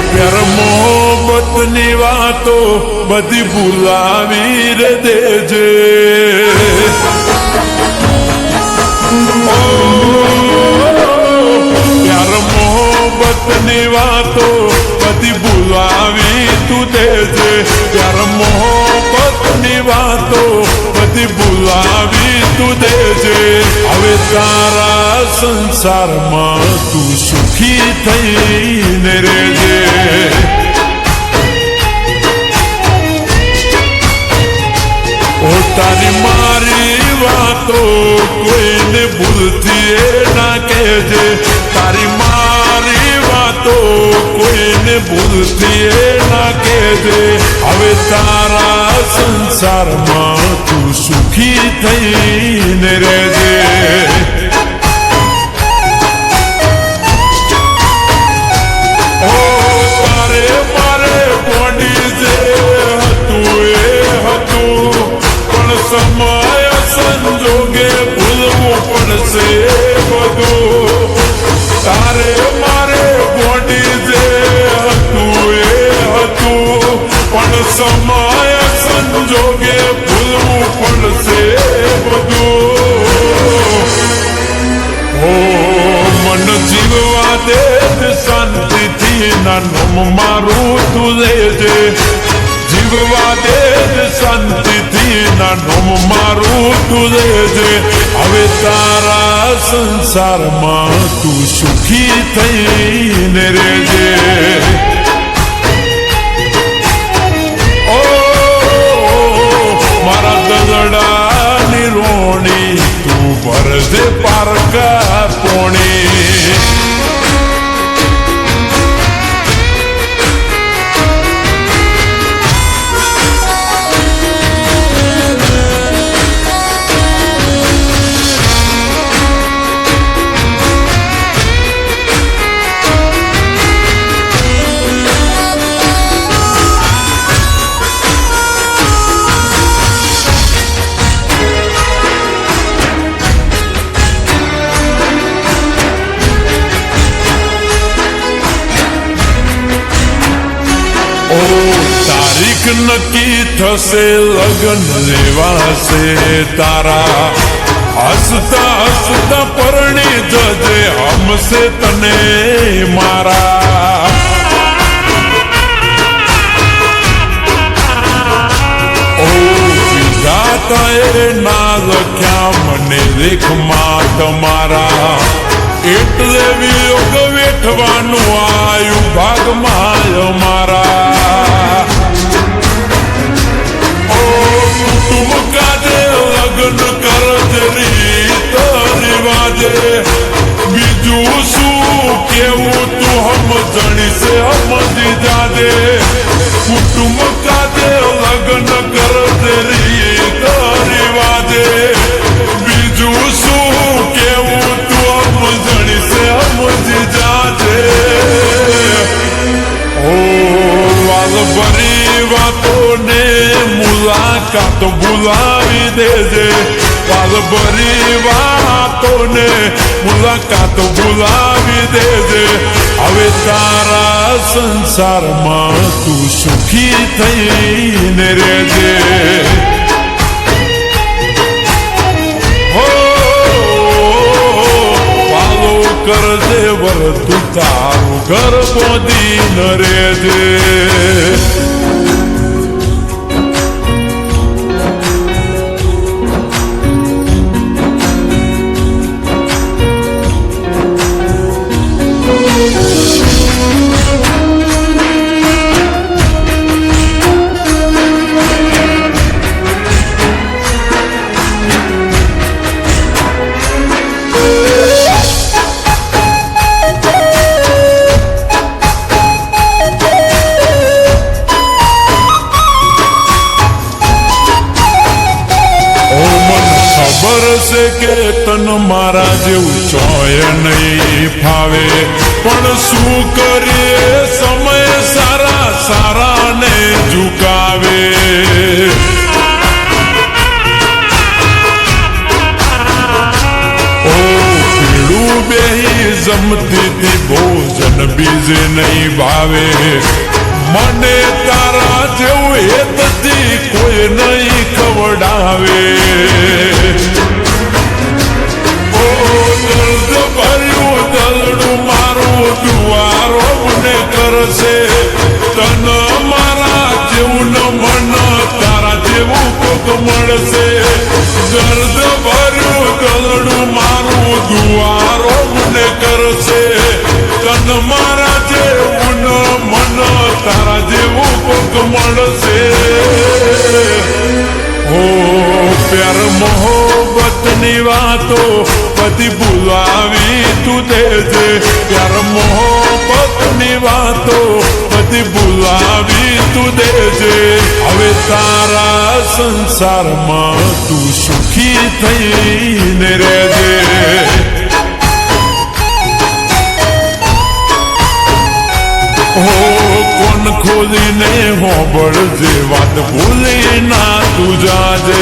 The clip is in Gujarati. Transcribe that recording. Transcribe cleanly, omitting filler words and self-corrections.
પ્યાર મોહબ્બતની વાતો બધી ભૂલાવી રે દેજે પ્યાર મોહબ્બતની વાતો બધી ભૂલાવી તું દેજે પ્યાર મોહબ્બતની વાતો બધી ભૂલાવી તું દેજે હવે તારા સંસારમાં તું સુખી થઈને રહેજે ઓ તારી મારી વાતો કોઈને ભૂલથી ના કહેજે તારી મારી વાતો કોઈને ભૂલથી ના કહેજે હવે તારા સંસારમાં તું સુખી થઈને રહેજે સમય સંજોગે ભૂલવું પડશે બધું તારે મારે બોડી જે હતું એ હતું પણ સમય સંજોગે ભૂલવું પડશે બધું ઓ મન જીવવા દે શાંતિથી નાનું મારું તું લેજે જીવવા દે શાંતિથી નાનું મારું તું લેજે હવે તારા સંસારમાં તું સુખી થઈને રહેજે ઓ મારા દલડાની રોણી તું ભરજે પારકા પોણી તારીખ નક્કી થશે લગ્ન લેવાશે તારા હસતા હસતા પરણી જજે હમશે તને મારા ઓ વિધાતાએ ના લખ્યા મને લેખમાં તમારા એટલે વિયોગ વેઠવાનું આયુ ભાગમાં અમારા ઓ કુટુંબ કાજે લગ્ન કરજે રીત રિવાજે બીજું શું કેવું તું સમજણી છે સમજી જાજે કુટુંબ કાજે લગ્ન કરજે રીત રિવાજે બીજું શું કેવું સમજણી છે સમજી જાજે ઓ વાલ ભરી વાતોને મુલાકાત ભૂલાવી દેજે વાલ ભરી વાતોને મુલાકાત ભૂલાવી દેજે હવે તારા સંસારમાં તું સુખી થઈને રહેજે કરજે વરતું તારું ઘર બોધી ન રેજે છે કે તન મારા જેવું ચોય નહીં ફાવે પણ શું કરીએ સમય સારા સારાને ઝુકાવે ઓ પીળું બેહી જમતી તી ભોજન બીજે નહીં ભાવે મને તારા જેવું હેતથી કોઈ નહીં ખવડાવે ઓ દર્દ ભર્યું દલડું મારું દુવારો મને કરશે તન મારા જેવું ન મન તારા જેવું કોક મળશે દર્દ ભર્યું દલડું મારું દુવારો મને કરશે તન મારા જેવું ન મન તારા જેવું કોક મળશે ઓ પ્યાર મોહબ્બતની વાતો બધી ભૂલાવી તું દેજે પ્યાર મોહબ્બતની વાતો બધી ભૂલાવી તું દેજે હવે તારા સંસારમાં તું સુખી થઈને રહેજે કોણ ખોલીને હોબળજે વાત ભૂલી ના તું જાજે